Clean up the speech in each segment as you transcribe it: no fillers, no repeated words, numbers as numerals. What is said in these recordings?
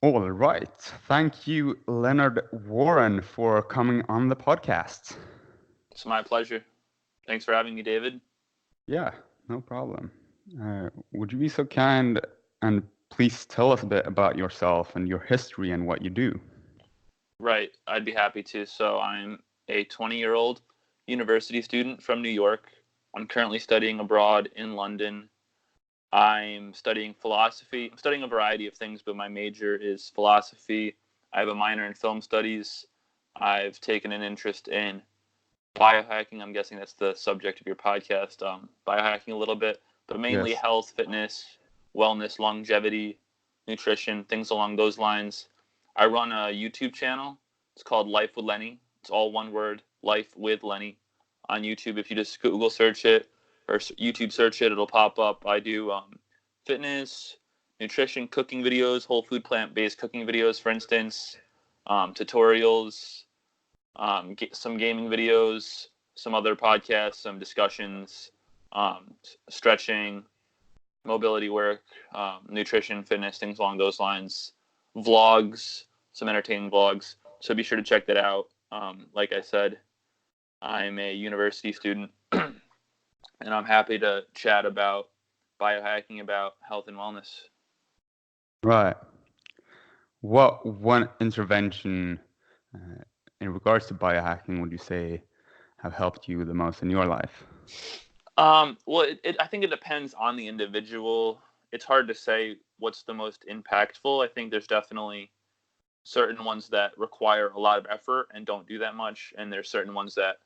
All right. Thank you, Leonard Warren, for coming on the podcast. It's my pleasure. Thanks for having me, David. Yeah, no problem. Would you be so kind and please tell us a bit about yourself and your history and what you do? Right, I'd be happy to. So I'm a 20-year-old university student from New York. I'm currently studying abroad in London. I'm studying philosophy. I'm studying a variety of things, but my major is philosophy. I have a minor in film studies. I've taken an interest in biohacking. I'm guessing that's the subject of your podcast. Biohacking a little bit, but mainly Yes. health, fitness, wellness, longevity, nutrition, things along those lines. I run a YouTube channel. It's called Life with Lenny. It's all one word, Life with Lenny, on YouTube. If you just Google search it or YouTube search it, it'll pop up. I do fitness, nutrition, cooking videos, whole food, plant-based cooking videos, for instance, tutorials, some gaming videos, some other podcasts, some discussions, stretching, mobility work, nutrition, fitness, things along those lines, vlogs, some entertaining vlogs. So be sure to check that out. Like I said, I'm a university student, and I'm happy to chat about biohacking, about health and wellness. Right. What one intervention in regards to biohacking would you say have helped you the most in your life? Well, I think it depends on the individual. It's hard to say what's the most impactful. I think there's definitely certain ones that require a lot of effort and don't do that much, and there's certain ones that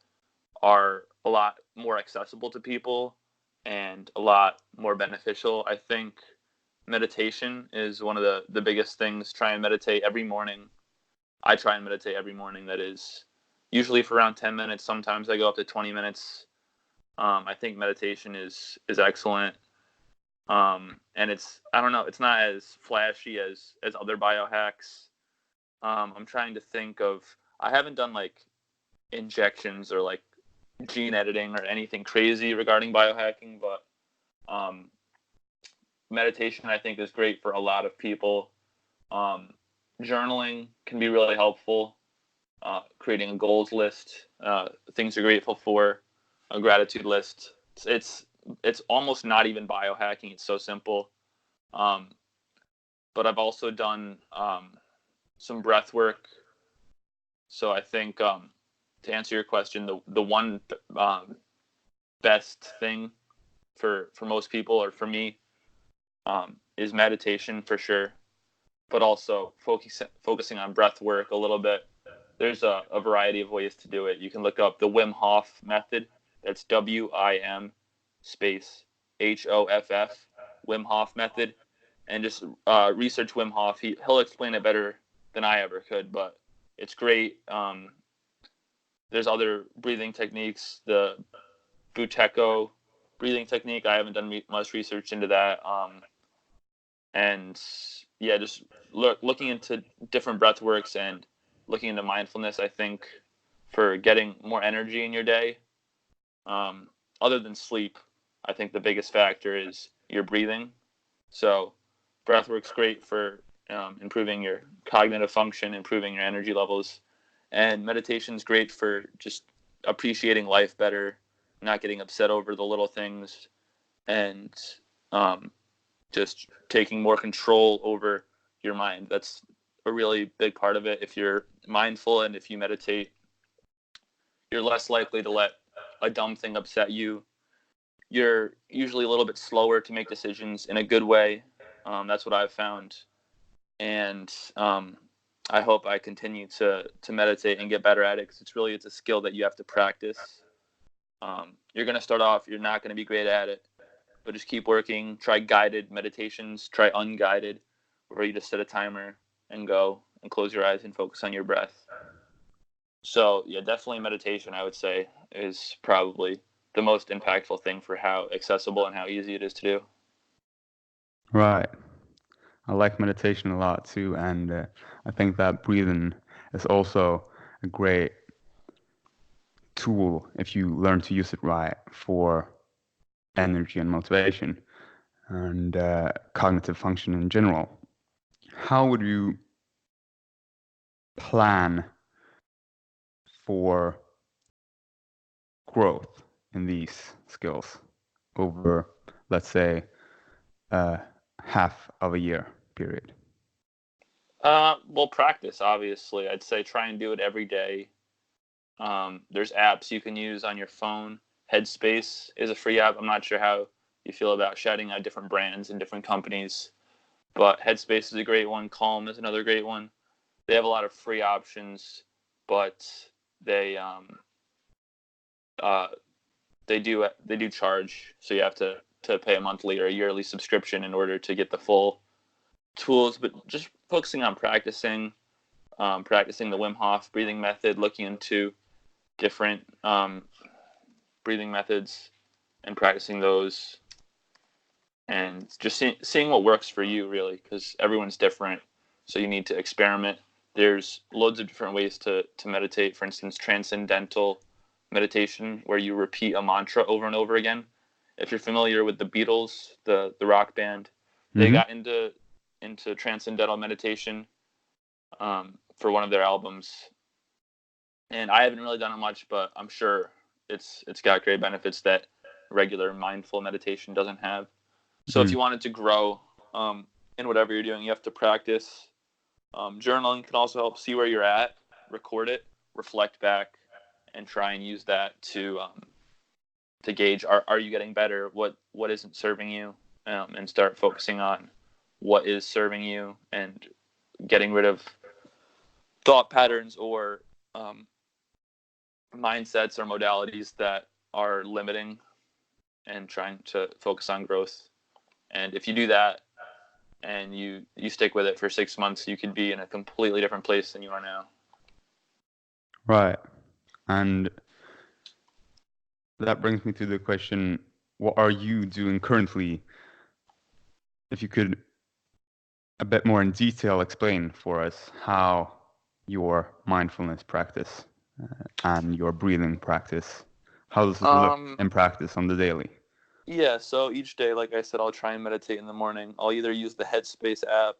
are a lot more accessible to people and a lot more beneficial. I think meditation is one of the biggest things. Try and meditate every morning. I try and meditate every morning. That is usually for around 10 minutes. Sometimes I go up to 20 minutes. I think meditation is excellent. And I don't know, it's not as flashy as other biohacks. I'm trying to think of, I haven't done like injections or like gene editing or anything crazy regarding biohacking, but meditation I think is great for a lot of people. Journaling can be really helpful. Creating a goals list, things you're grateful for, a gratitude list. It's almost not even biohacking. It's so simple. Um, but I've also done some breath work. So I think to answer your question, the one best thing for most people or for me is meditation for sure, but also focusing on breath work a little bit. There's a variety of ways to do it. You can look up the Wim Hof method. That's WIM space HOFF, Wim Hof method, and just research Wim Hof. He'll explain it better than I ever could, but it's great. There's other breathing techniques. The Buteyko breathing technique. I haven't done much research into that. And yeah, just looking into different breath works and looking into mindfulness, I think, for getting more energy in your day. Other than sleep, I think the biggest factor is your breathing. So breath work's great for improving your cognitive function, improving your energy levels. And meditation's great for just appreciating life better, not getting upset over the little things, and just taking more control over your mind. That's a really big part of it. If you're mindful and if you meditate, you're less likely to let a dumb thing upset you. You're usually a little bit slower to make decisions in a good way. That's what I've found. And I hope I continue to meditate and get better at it, because it's a skill that you have to practice. You're going to start off, you're not going to be great at it, but just keep working. Try guided meditations, try unguided, where you just set a timer and go and close your eyes and focus on your breath. So yeah, definitely meditation, I would say, is probably the most impactful thing for how accessible and how easy it is to do. Right. I like meditation a lot too, and I think that breathing is also a great tool if you learn to use it right for energy and motivation and cognitive function in general. How would you plan for growth in these skills over, let's say, half of a year period? Well, practice, obviously. I'd say try and do it every day. There's apps you can use on your phone. Headspace is a free app. I'm not sure how you feel about shouting out different brands and different companies, but Headspace is a great one. Calm is another great one. They have a lot of free options, but they do charge, so you have to pay a monthly or a yearly subscription in order to get the full tools. But just focusing on practicing the Wim Hof breathing method, looking into different breathing methods and practicing those, and just seeing what works for you, really, because everyone's different, so you need to experiment. There's loads of different ways to meditate. For instance, transcendental meditation, where you repeat a mantra over and over again. If you're familiar with the Beatles, the rock band, they got into transcendental meditation for one of their albums. And I haven't really done it much, but I'm sure it's got great benefits that regular mindful meditation doesn't have. So if you wanted to grow in whatever you're doing, you have to practice. Journaling can also help see where you're at, record it, reflect back, and try and use that to gauge, are you getting better? What isn't serving you? And start focusing on what is serving you and getting rid of thought patterns or mindsets or modalities that are limiting, and trying to focus on growth. And if you do that and you stick with it for 6 months, you could be in a completely different place than you are now. Right. And that brings me to the question, what are you doing currently? If you could a bit more in detail explain for us how your mindfulness practice and your breathing practice, how does it look in practice on the daily? Yeah, so each day, like I said, I'll try and meditate in the morning. I'll either use the Headspace app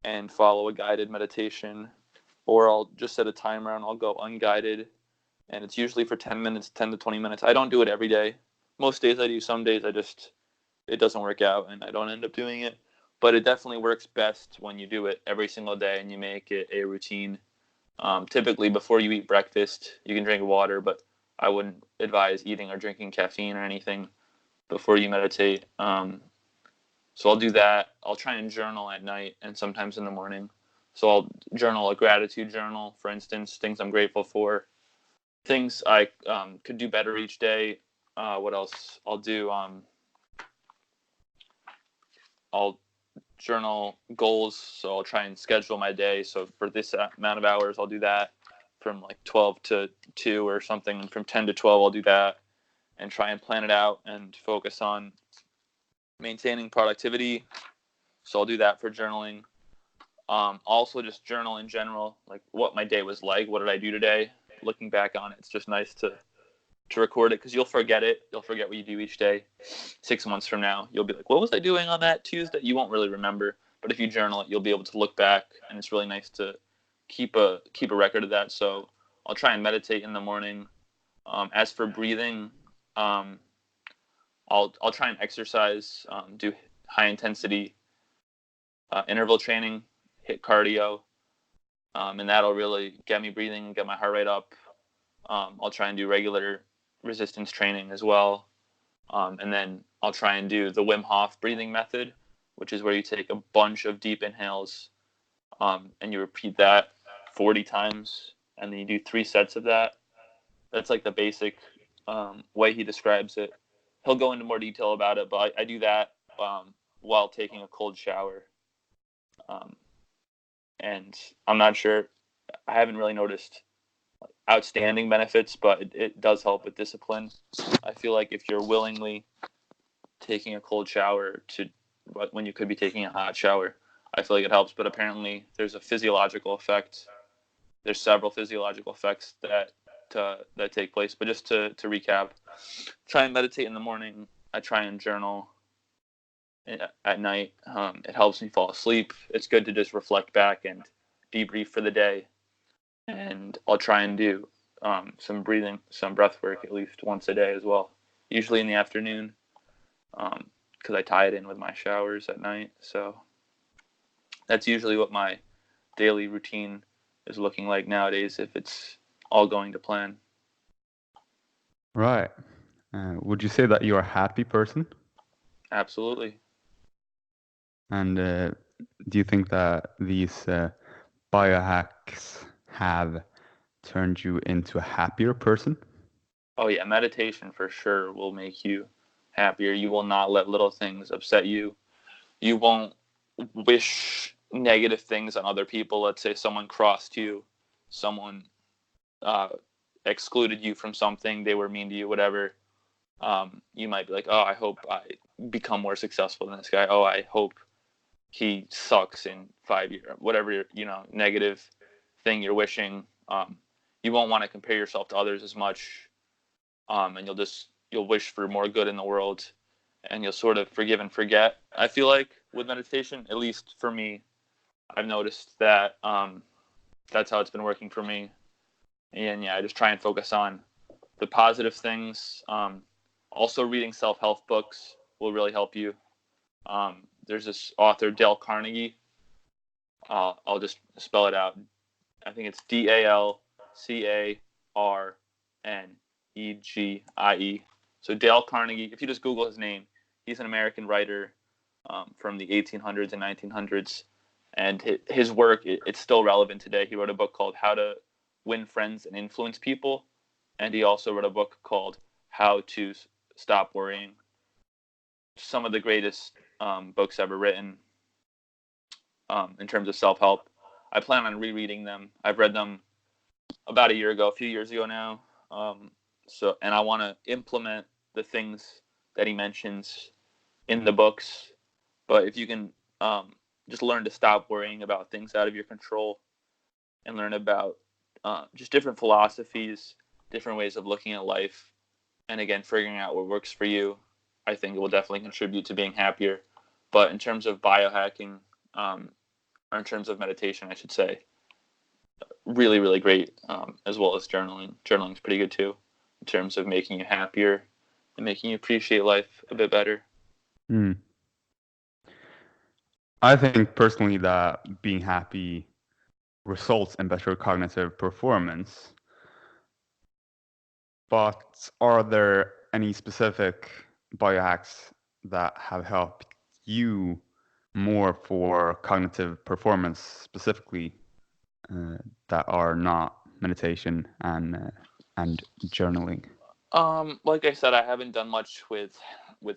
and follow a guided meditation, or I'll just set a timer and I'll go unguided. And it's usually for 10 minutes, 10 to 20 minutes. I don't do it every day. Most days I do. Some days it doesn't work out and I don't end up doing it. But it definitely works best when you do it every single day and you make it a routine. Typically, before you eat breakfast, you can drink water, but I wouldn't advise eating or drinking caffeine or anything before you meditate. So I'll do that. I'll try and journal at night and sometimes in the morning. So I'll journal a gratitude journal, for instance, things I'm grateful for, things I could do better each day. What else? I'll do. I'll journal goals. So I'll try and schedule my day. So for this amount of hours, I'll do that from like 12 to 2 or something. And from 10 to 12, I'll do that and try and plan it out and focus on maintaining productivity. So I'll do that for journaling. Also just journal in general, like what my day was like. What did I do today? Looking back on it, it's just nice to record it, because you'll forget it. You'll forget what you do each day. 6 months from now, you'll be like, what was I doing on that Tuesday? You won't really remember. But if you journal it, you'll be able to look back, and it's really nice to keep a record of that. So I'll try and meditate in the morning. As for breathing, I'll try and exercise, do high intensity interval training, hit cardio, and that'll really get me breathing and get my heart rate up. I'll try and do regular resistance training as well. And then I'll try and do the Wim Hof breathing method, which is where you take a bunch of deep inhales and you repeat that 40 times, and then you do 3 sets of that. That's like the basic way he describes it. He'll go into more detail about it, but I do that while taking a cold shower. And I'm not sure, I haven't really noticed outstanding benefits, but it does help with discipline. I feel like if you're willingly taking a cold shower when you could be taking a hot shower, I feel like it helps. But apparently there's a physiological effect. There's several physiological effects that take place. But just to recap, try and meditate in the morning. I try and journal at night. It helps me fall asleep. It's good to just reflect back and debrief for the day. and I'll try and do some breathing, some breath work at least once a day as well. Usually in the afternoon, because I tie it in with my showers at night. So that's usually what my daily routine is looking like nowadays, if it's all going to plan. Right. Would you say that you're a happy person? Absolutely. And do you think that these biohacks have turned you into a happier person? Oh yeah, meditation for sure will make you happier. You will not let little things upset you. You won't wish negative things on other people. Let's say someone crossed you, someone uh, excluded you from something, they were mean to you, whatever. You might be like, oh, I hope I become more successful than this guy. Oh, I hope he sucks in 5 years. Whatever, negative thing you're wishing. You won't want to compare yourself to others as much, and you'll wish for more good in the world, and you'll sort of forgive and forget. I feel like with meditation, at least for me, I've noticed that that's how it's been working for me. And yeah, I just try and focus on the positive things. Also, reading self-help books will really help you. There's this author, Dale Carnegie. I'll just spell it out. I think it's DalCarnegie. So Dale Carnegie, if you just Google his name, he's an American writer from the 1800s and 1900s. And his work, it's still relevant today. He wrote a book called How to Win Friends and Influence People. And he also wrote a book called How to Stop Worrying. Some of the greatest books ever written in terms of self-help. I plan on rereading them. I've read them about a few years ago now. And I want to implement the things that he mentions in the books. But if you can just learn to stop worrying about things out of your control and learn about just different philosophies, different ways of looking at life, and again, figuring out what works for you, I think it will definitely contribute to being happier. But in terms of biohacking, or in terms of meditation, I should say, really, really great, as well as journaling. Journaling is pretty good too, in terms of making you happier and making you appreciate life a bit better. I think personally that being happy results in better cognitive performance. But are there any specific biohacks that have helped you more for cognitive performance specifically that are not meditation and journaling? Like I said, I haven't done much with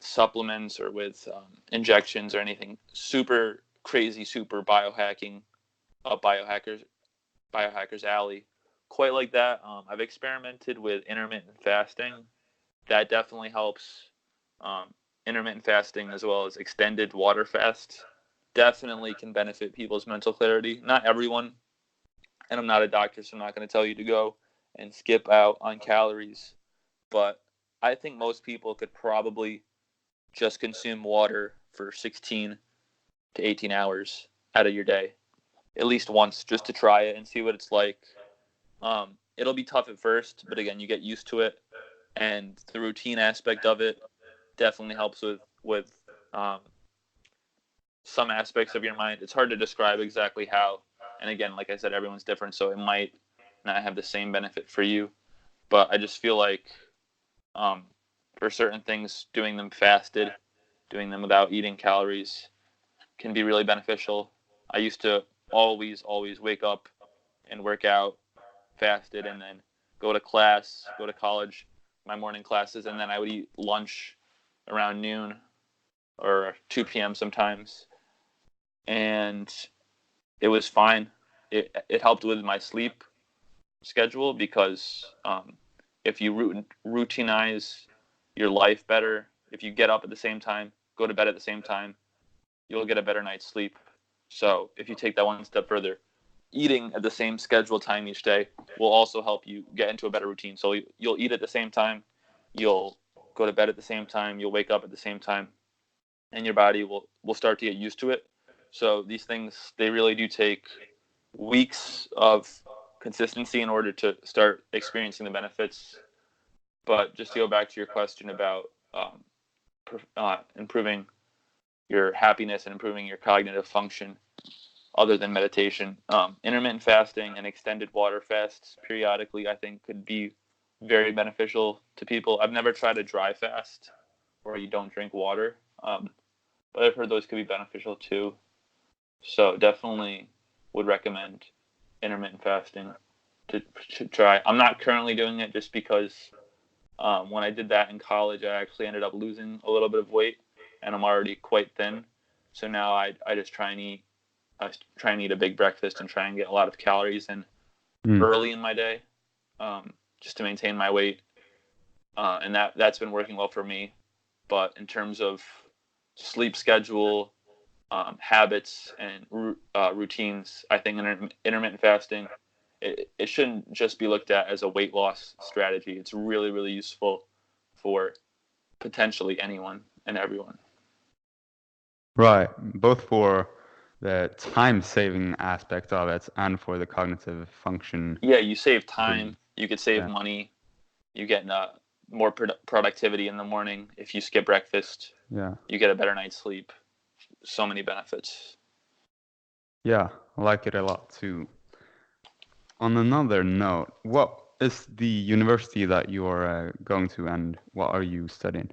supplements or with injections or anything super crazy, super biohacking, biohackers alley, quite like that. I've experimented with intermittent fasting. That definitely helps. Intermittent fasting as well as extended water fasts definitely can benefit people's mental clarity. Not everyone, and I'm not a doctor, so I'm not going to tell you to go and skip out on calories. But I think most people could probably just consume water for 16 to 18 hours out of your day, at least once, just to try it and see what it's like. It'll be tough at first, but again, you get used to it, and the routine aspect of it definitely helps with some aspects of your mind. It's hard to describe exactly how, and again, like I said, everyone's different, so it might not have the same benefit for you. But I just feel like for certain things, doing them fasted, doing them without eating calories, can be really beneficial. I used to always wake up and work out fasted, and then go to college, my morning classes, and then I would eat lunch around noon or 2 p.m. sometimes, and it was fine. It helped with my sleep schedule because if you routinize your life better, if you get up at the same time, go to bed at the same time, you'll get a better night's sleep. So if you take that one step further, eating at the same scheduled time each day will also help you get into a better routine. So you'll eat at the same time, you'll go to bed at the same time, you'll wake up at the same time, and your body will start to get used to it. So these things, they really do take weeks of consistency in order to start experiencing the benefits. But just to go back to your question about improving your happiness and improving your cognitive function other than meditation, intermittent fasting and extended water fasts periodically, I think, could be very beneficial to people. I've never tried a dry fast where you don't drink water, but I've heard those could be beneficial too. So definitely would recommend intermittent fasting to try. I'm not currently doing it just because when I did that in college, I actually ended up losing a little bit of weight, and I'm already quite thin. So now I just try and eat a big breakfast and try and get a lot of calories in early in my day, just to maintain my weight, and that's been working well for me. But in terms of sleep schedule, habits, and routines, I think intermittent fasting, it shouldn't just be looked at as a weight loss strategy. It's really, really useful for potentially anyone and everyone. Right, both for the time-saving aspect of it and for the cognitive function. Yeah, you save time. You could save money. You get more productivity in the morning if you skip breakfast. Yeah. You get a better night's sleep. So many benefits. Yeah, I like it a lot too. On another note, what is the university that you're going to, and what are you studying?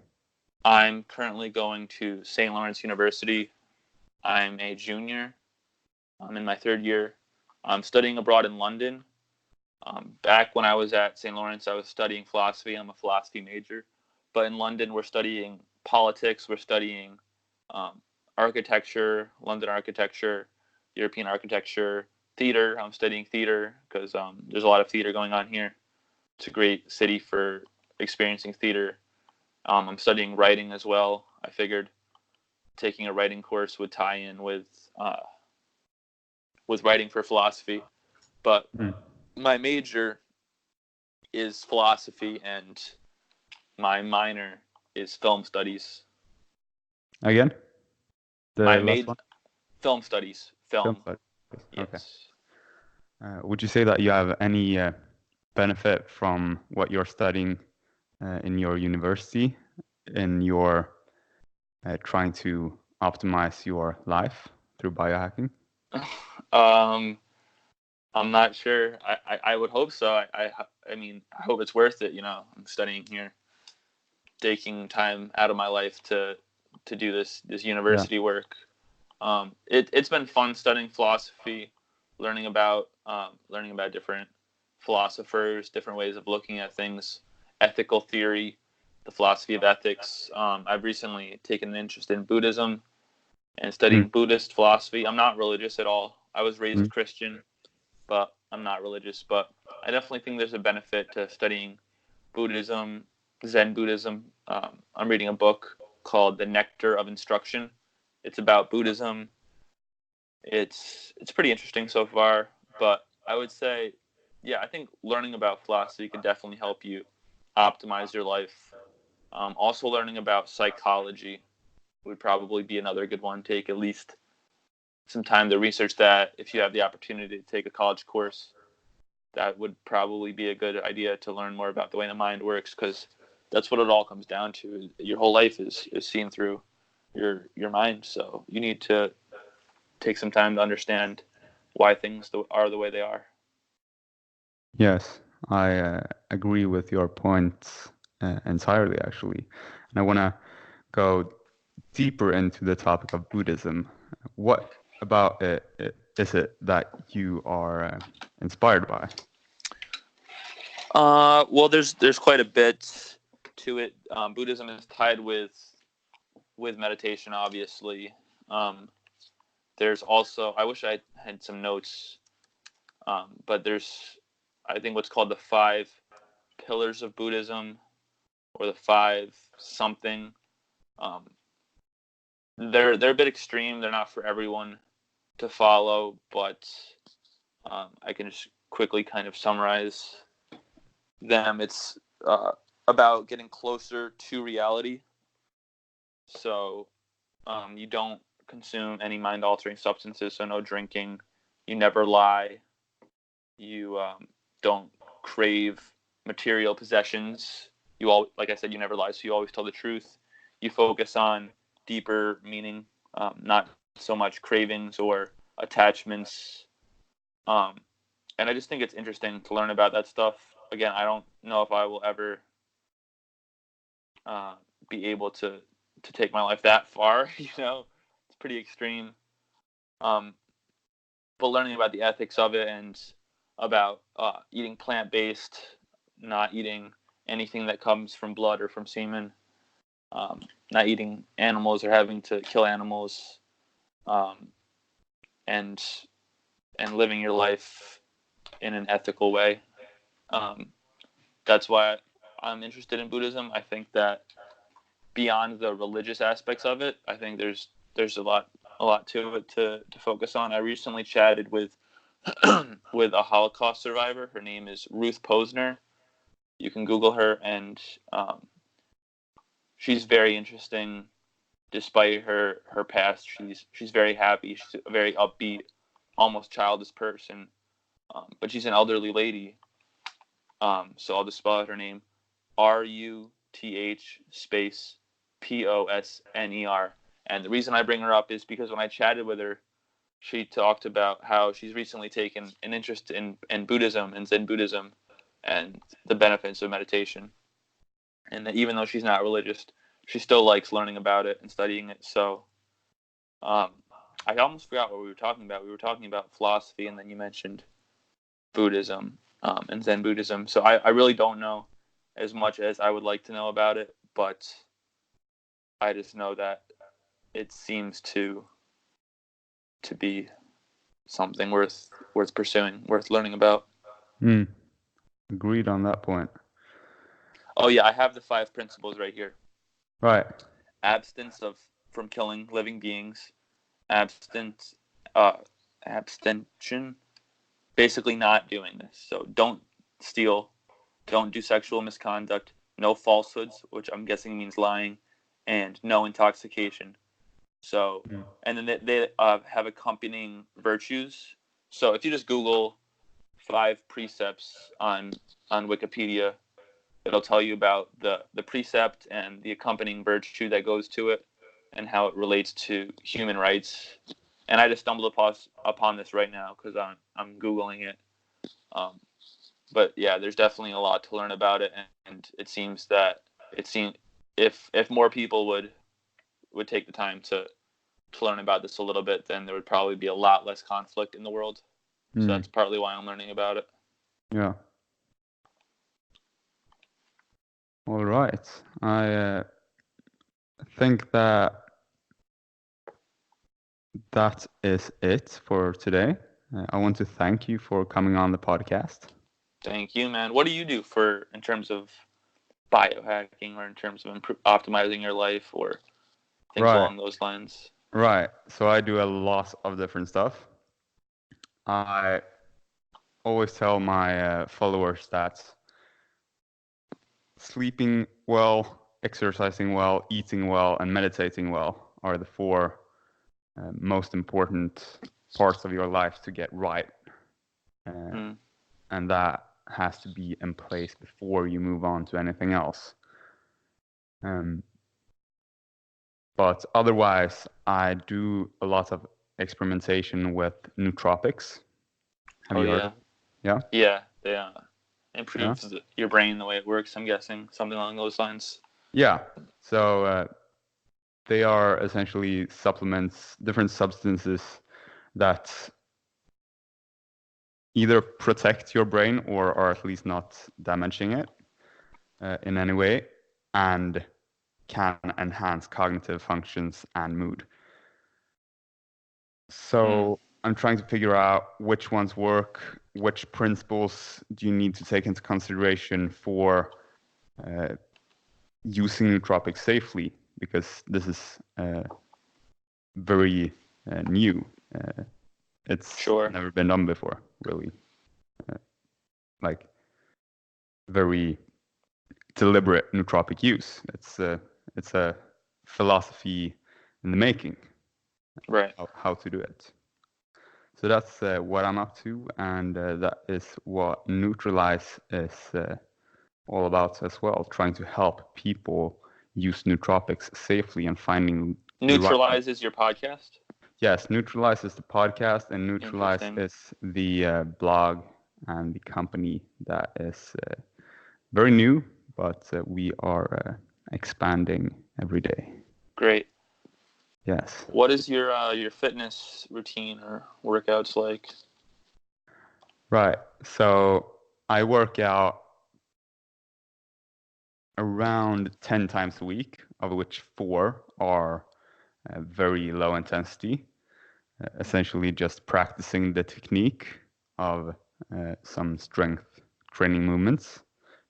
I'm currently going to St. Lawrence University. I'm a junior. I'm in my third year. I'm studying abroad in London. Back when I was at St. Lawrence, I was studying philosophy. I'm a philosophy major. But in London, we're studying politics. We're studying architecture, London architecture, European architecture, theater. I'm studying theater because there's a lot of theater going on here. It's a great city for experiencing theater. I'm studying writing as well. I figured taking a writing course would tie in with writing for philosophy. But my major is philosophy and my minor is film studies. Again? My last one? film studies. Film studies. Yes. Okay. Would you say that you have any benefit from what you're studying in your university, in your trying to optimize your life through biohacking? I'm not sure. I would hope so. I mean, I hope it's worth it. I'm studying here, taking time out of my life to do this university work. It's been fun studying philosophy, learning about different philosophers, different ways of looking at things, ethical theory, the philosophy of ethics. I've recently taken an interest in Buddhism and studying Buddhist philosophy. I'm not religious at all. I was raised Christian, but I'm not religious. But I definitely think there's a benefit to studying Buddhism, Zen Buddhism. I'm reading a book called The Nectar of Instruction. It's about Buddhism. It's pretty interesting so far, but I would say, I think learning about philosophy could definitely help you optimize your life. Also, learning about psychology would probably be another good one. Take at least some time to research that. If you have the opportunity to take a college course, that would probably be a good idea to learn more about the way the mind works, because that's what it all comes down to. Your whole life is seen through your mind. So you need to take some time to understand why things are the way they are. Yes, I agree with your points entirely, actually. And I want to go deeper into the topic of Buddhism. What about it is it that you are inspired by? Well, there's quite a bit to it. Buddhism is tied with meditation, obviously. There's also, I wish I had some notes, but there's, I think, what's called the 5 pillars of Buddhism, or the 5 something. They're a bit extreme. They're not for everyone to follow, but I can just quickly kind of summarize them. It's about getting closer to reality. So you don't consume any mind-altering substances, so no drinking. You never lie. You don't crave material possessions. You all, like I said, you never lie, so you always tell the truth. You focus on deeper meaning, not so much cravings or attachments. And I just think it's interesting to learn about that stuff. Again, I don't know if I will ever be able to take my life that far. It's pretty extreme. But learning about the ethics of it and about eating plant-based, not eating anything that comes from blood or from semen, not eating animals or having to kill animals, and living your life in an ethical way. That's why I'm interested in Buddhism. I think that beyond the religious aspects of it, I think there's a lot to it to focus on. I recently chatted with with a Holocaust survivor. Her name is Ruth Posner. You can Google her, and she's very interesting. Despite her past, she's very happy. She's a very upbeat, almost childish person. But she's an elderly lady. So I'll just spell out her name: RUTH space POSNER. And the reason I bring her up is because when I chatted with her, she talked about how she's recently taken an interest in Buddhism and Zen Buddhism and the benefits of meditation. And that even though she's not religious, she still likes learning about it and studying it. So I almost forgot what we were talking about. We were talking about philosophy, and then you mentioned Buddhism and Zen Buddhism. So I really don't know as much as I would like to know about it, but I just know that it seems to be something worth pursuing, worth learning about. Agreed on that point. Oh yeah, I have the 5 principles right here. Right. Abstinence from killing living beings. Abstention. Basically not doing this. So don't steal. Don't do sexual misconduct. No falsehoods, which I'm guessing means lying, and no intoxication. So, and then they have accompanying virtues. So if you just Google 5 precepts on Wikipedia, it'll tell you about the precept and the accompanying virtue that goes to it and how it relates to human rights. And I just stumbled upon this right now because I'm Googling it. But yeah, there's definitely a lot to learn about it, and it seems if more people would take the time to learn about this a little bit, then there would probably be a lot less conflict in the world. So that's partly why I'm learning about it. Yeah. All right. I think that is it for today. I want to thank you for coming on the podcast. Thank you, man. What do you do in terms of biohacking or in terms of optimizing your life or things along those lines? Right. So I do a lot of different stuff. I always tell my followers that sleeping well, exercising well, eating well, and meditating well are the 4 most important parts of your life to get right. And that has to be in place before you move on to anything else. But otherwise, I do a lot of experimentation with nootropics. Have you heard? Yeah? Yeah, they improves your brain, the way it works, I'm guessing. Something along those lines. Yeah. So they are essentially supplements, different substances that either protect your brain or are at least not damaging it in any way, and can enhance cognitive functions and mood. So I'm trying to figure out which ones work, which principles do you need to take into consideration for using nootropics safely, because this is very new. It's never been done before, really. Like very deliberate nootropic use. It's a philosophy in the making, right? Of how to do it. So that's what I'm up to, and that is what Nootralize is all about as well, trying to help people use nootropics safely and finding the right. Nootralize is your podcast? Yes, Nootralize is the podcast, and Nootralize is the blog and the company that is very new, but we are expanding every day. Great. Yes. What is your fitness routine or workouts like? Right. So I work out around 10 times a week, of which 4 are very low intensity, essentially just practicing the technique of some strength training movements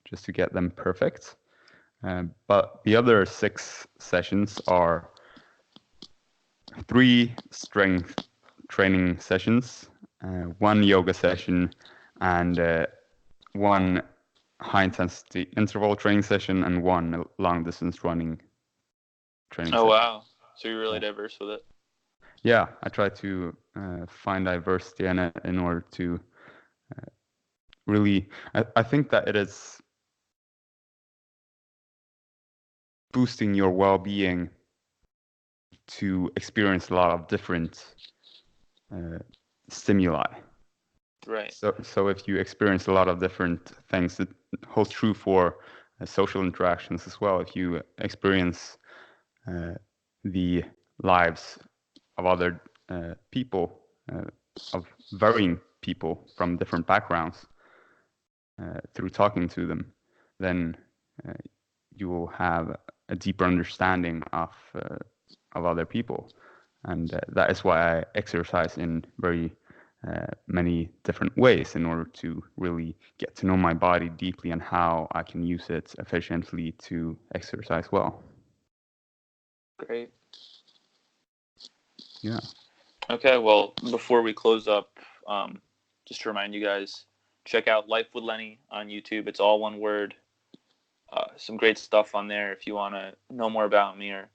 just to get them perfect. But the other 6 sessions are 3 strength training sessions, 1 yoga session, and 1 high intensity interval training session, and 1 long distance running training session. Oh, wow. So you're really diverse with it. Yeah, I try to find diversity in it in order to really, I think that it is boosting your well-being to experience a lot of different stimuli. Right. So if you experience a lot of different things, it holds true for social interactions as well. If you experience the lives of other people, of varying people from different backgrounds, through talking to them, then you will have a deeper understanding of other people, and that is why I exercise in very many different ways in order to really get to know my body deeply and how I can use it efficiently to exercise well. Great. Yeah. Okay, well, before we close up, just to remind you guys, check out Life with Lenny on YouTube. It's all one word. Some great stuff on there if you want to know more about me or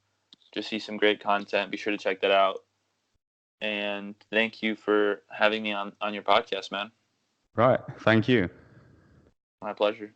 just see some great content. Be sure to check that out. And thank you for having me on your podcast, man. Right. Thank you. My pleasure.